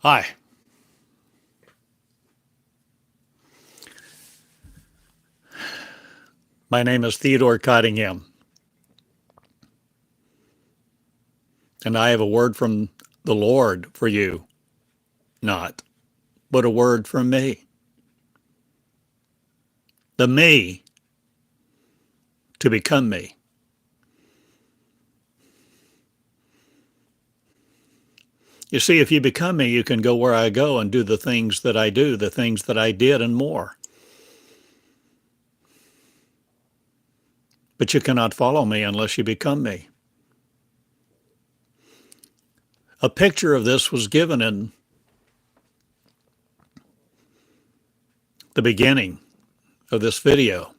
Hi. My name is Theodore Cottingham, and I have a word from the Lord for you, not, but a word from me. The me to become me. You see, if you become me, you can go where I go and do the things that I do, the things that I did, and more. But you cannot follow me unless you become me. A picture of this was given in the beginning of this video.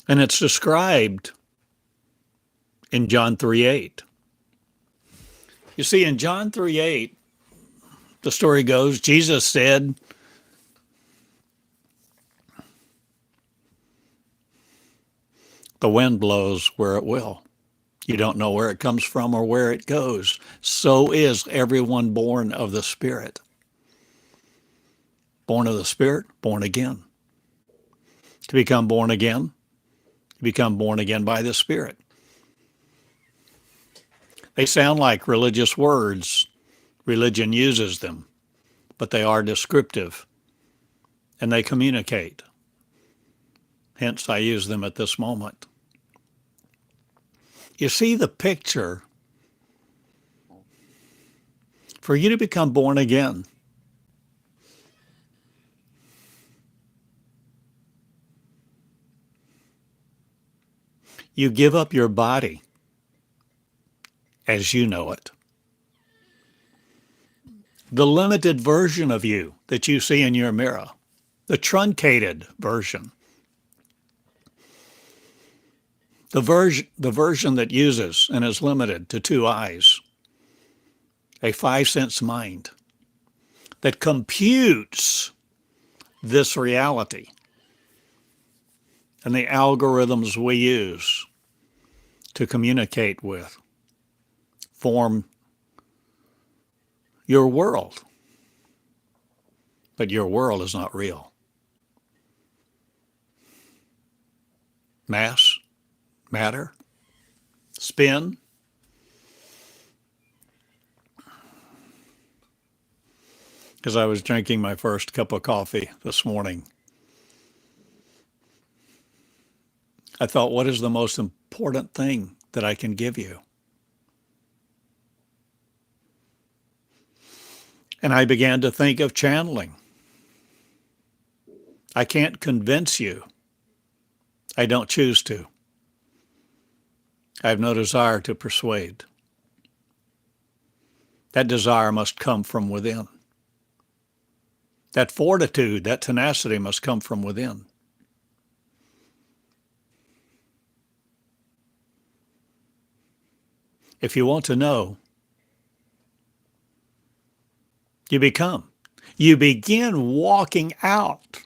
And it's described in John 3:8. You see, in John 3:8, the story goes, Jesus said, the wind blows where it will. You don't know where it comes from or where it goes. So is everyone born of the Spirit. Born of the Spirit, born again. To become born again, you become born again by the Spirit. They sound like religious words. Religion uses them, but they are descriptive and they communicate. Hence, I use them at this moment. You see the picture. For you to become born again, you give up your body as you know it. The limited version of you that you see in your mirror, the truncated version, the version that uses and is limited to two eyes, a 5 sense mind that computes this reality and the algorithms we use to communicate with, form your world. But your world is not real. Mass, matter, spin. As I was drinking my first cup of coffee this morning, I thought, what is the most important thing that I can give you? And I began to think of channeling. I can't convince you. I don't choose to. I have no desire to persuade. That desire must come from within. That fortitude, that tenacity must come from within. If you want to know, you become. You begin walking out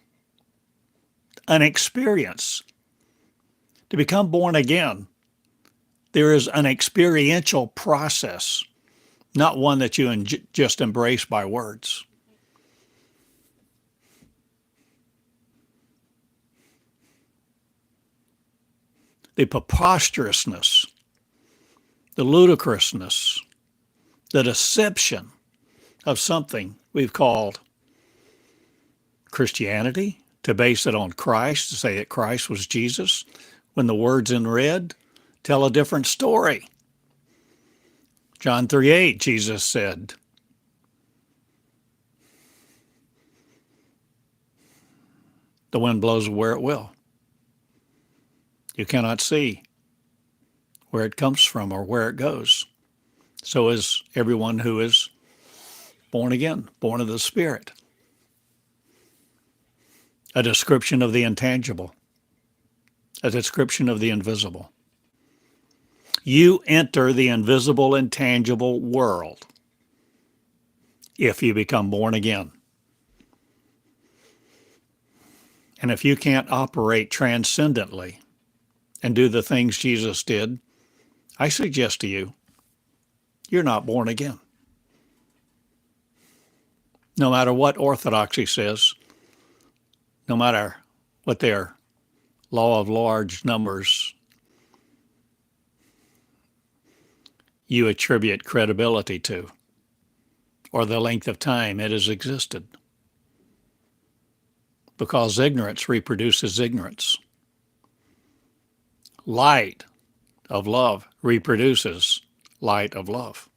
an experience. To become born again, there is an experiential process, not one that you just embrace by words. The preposterousness, the ludicrousness, the deception of something we've called Christianity, to base it on Christ, to say that Christ was Jesus, when the words in red tell a different story. John 3:8, Jesus said, the wind blows where it will. You cannot see where it comes from or where it goes. So is everyone who is born again, born of the Spirit. A description of the intangible, a description of the invisible. You enter the invisible, intangible world if you become born again. And if you can't operate transcendently and do the things Jesus did, I suggest to you, you're not born again. No matter what orthodoxy says, no matter what their law of large numbers you attribute credibility to, or the length of time it has existed. Because ignorance reproduces ignorance. Light of love reproduces light of love.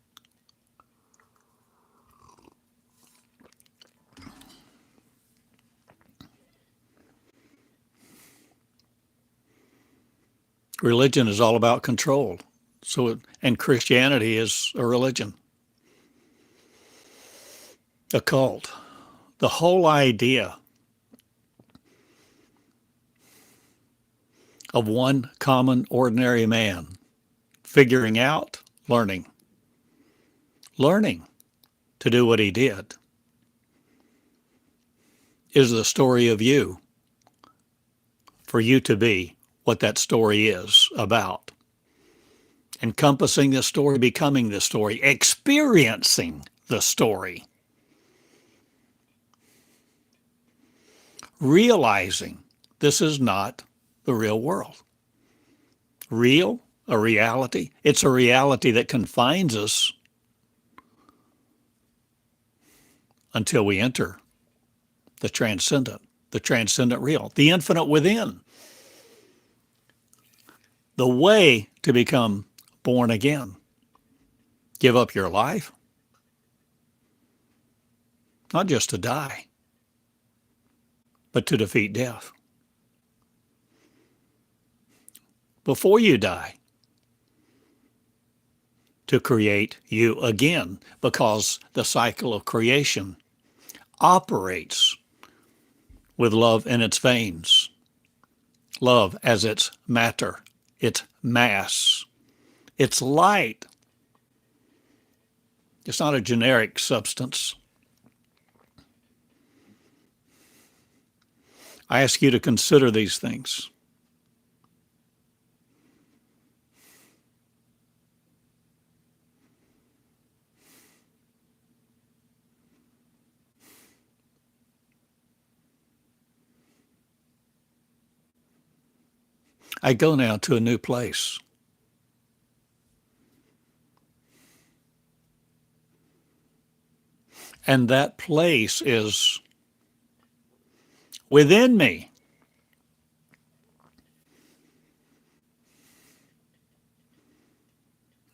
Religion is all about control. And Christianity is a religion, a cult. The whole idea of one common, ordinary man figuring out, learning to do what he did is the story of you, for you to be what that story is about. Encompassing the story, becoming the story, experiencing the story. Realizing this is not the real world. Real, a reality. It's a reality that confines us until we enter the transcendent real, the infinite within. The way to become born again. Give up your life, not just to die, but to defeat death. Before you die, to create you again, because the cycle of creation operates with love in its veins, love as its matter, its mass, its light. It's not a generic substance. I ask you to consider these things. I go now to a new place. And that place is within me.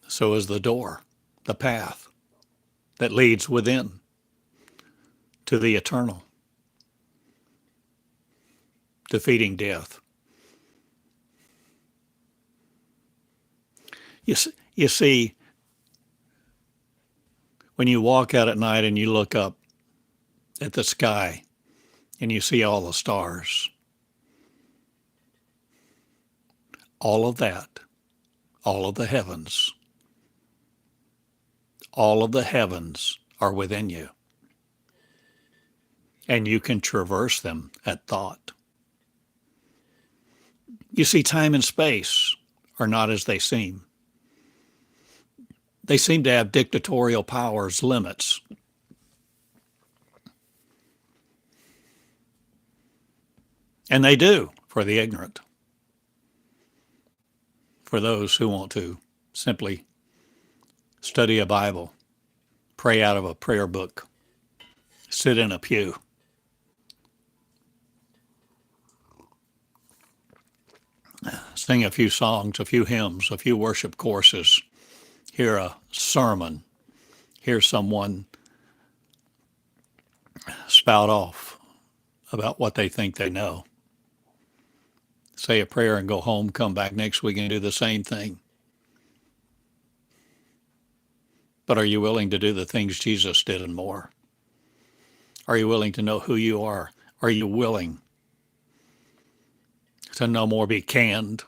So is the door, the path that leads within to the eternal, defeating death. You see, when you walk out at night and you look up at the sky and you see all the stars, all of that, all of the heavens are within you. And you can traverse them at thought. You see, time and space are not as they seem. They seem to have dictatorial powers, limits. And they do for the ignorant. For those who want to simply study a Bible, pray out of a prayer book, sit in a pew. Sing a few songs, a few hymns, a few worship courses, hear a sermon, hear someone spout off about what they think they know. Say a prayer and go home, come back next week and do the same thing. But are you willing to do the things Jesus did and more? Are you willing to know who you are? Are you willing to no more be conned,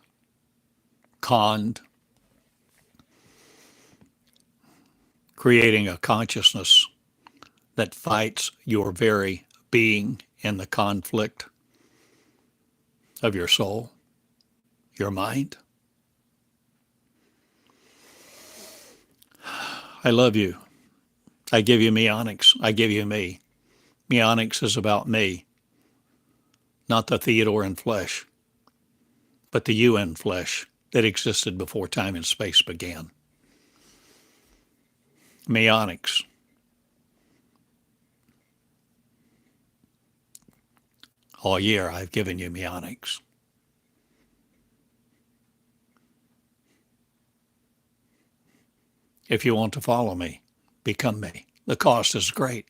creating a consciousness that fights your very being in the conflict of your soul, your mind. I love you. I give you me onyx. I give you me. Me onyx is about me, not the Theodore in flesh, but the you in flesh that existed before time and space began. Me onyx. All year I've given you me onyx. If you want to follow me, become me. The cost is great.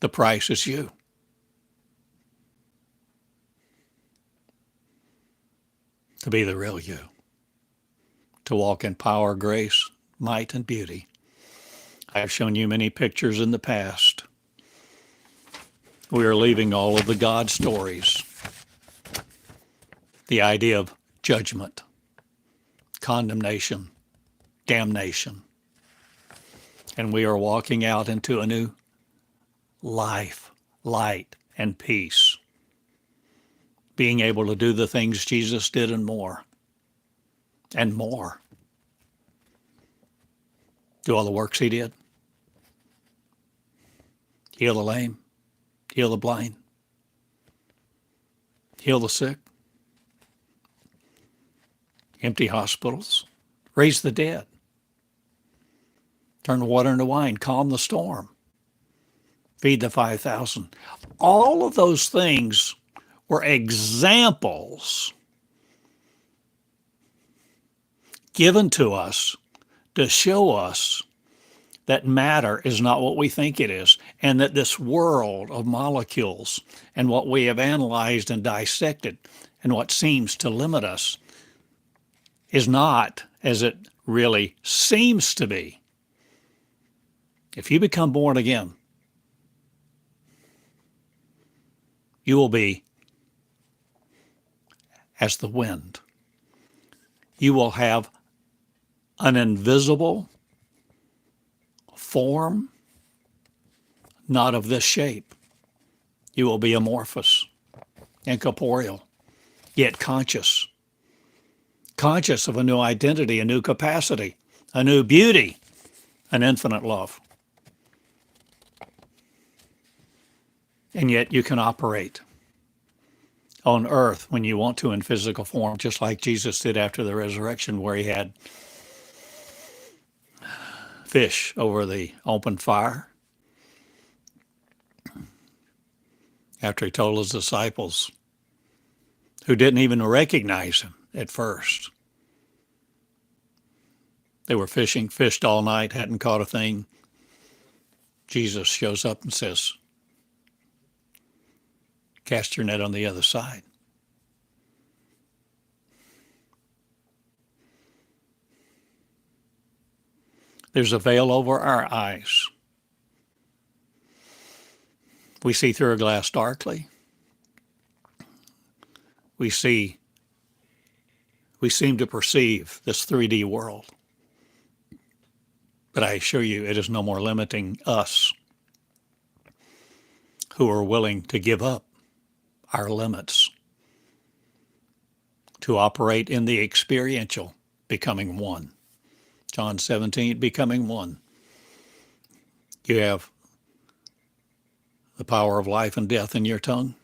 The price is you. To be the real you. To walk in power, grace, might, and beauty. I have shown you many pictures in the past. We are leaving all of the God stories. The idea of judgment, condemnation, damnation. And we are walking out into a new life, light, and peace. Being able to do the things Jesus did and more. And more. Do all the works he did. Heal the lame. Heal the blind. Heal the sick. Empty hospitals. Raise the dead. Turn the water into wine. Calm the storm. Feed the 5,000. All of those things were examples given to us to show us that matter is not what we think it is, and that this world of molecules and what we have analyzed and dissected and what seems to limit us is not as it really seems to be. If you become born again, you will be as the wind. You will have an invisible form, not of this shape. You will be amorphous, incorporeal, yet conscious. Conscious of a new identity, a new capacity, a new beauty, an infinite love. And yet you can operate on earth when you want to in physical form, just like Jesus did after the resurrection, where he had fish over the open fire. After he told his disciples, who didn't even recognize him at first. They were fishing, fished all night, hadn't caught a thing. Jesus shows up and says, cast your net on the other side. There's a veil over our eyes. We see through a glass darkly. We seem to perceive this 3D world. But I assure you, it is no more limiting us who are willing to give up our limits to operate in the experiential, becoming one. John 17, becoming one. You have the power of life and death in your tongue.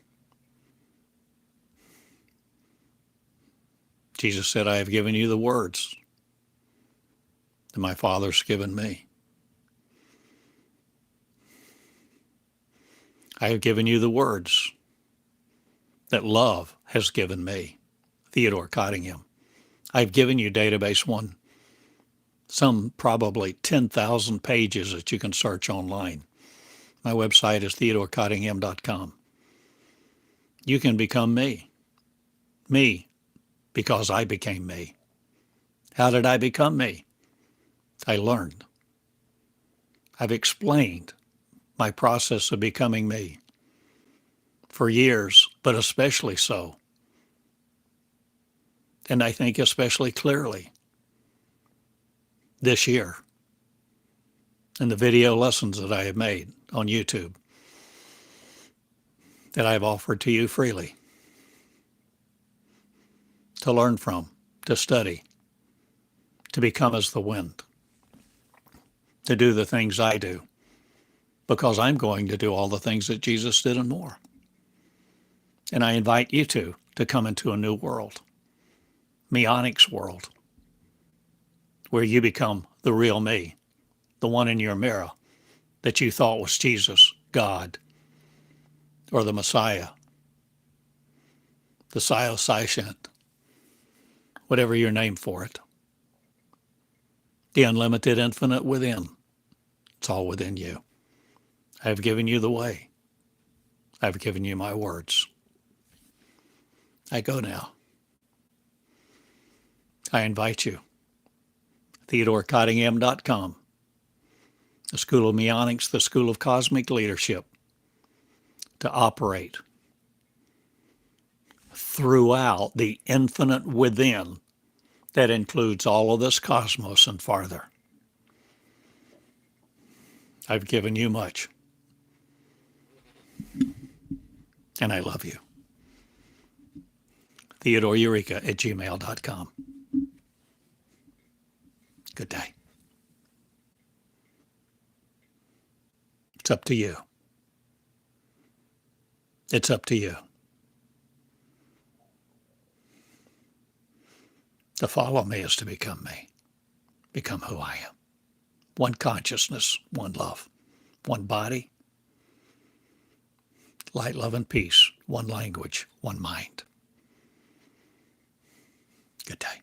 Jesus said, I have given you the words that my Father's given me. I have given you the words that love has given me. Theodore Cottingham. I've given you database one, some probably 10,000 pages that you can search online. My website is theodorcottingham.com. You can become me. Me, because I became me. How did I become me? I learned. I've explained my process of becoming me for years, but especially so. And I think especially clearly this year in the video lessons that I have made on YouTube. that I've offered to you freely to learn from, to study, to become as the wind, to do the things I do, because I'm going to do all the things that Jesus did and more. And I invite you to come into a new world, Meonic's world, where you become the real me, the one in your mirror that you thought was Jesus, God, or the Messiah, the Sioscient, whatever your name for it. The unlimited infinite within. It's all within you. I have given you the way. I've given you my words. I go now. I invite you. TheodoreCottingham.com. The School of Meonics, the School of Cosmic Leadership, to operate throughout the infinite within that includes all of this cosmos and farther. I've given you much, and I love you. TheodoreEureka@gmail.com. Good day. It's up to you. It's up to you. To follow me is to become me, become who I am. One consciousness, one love, one body, light, love, and peace, one language, one mind. Good day.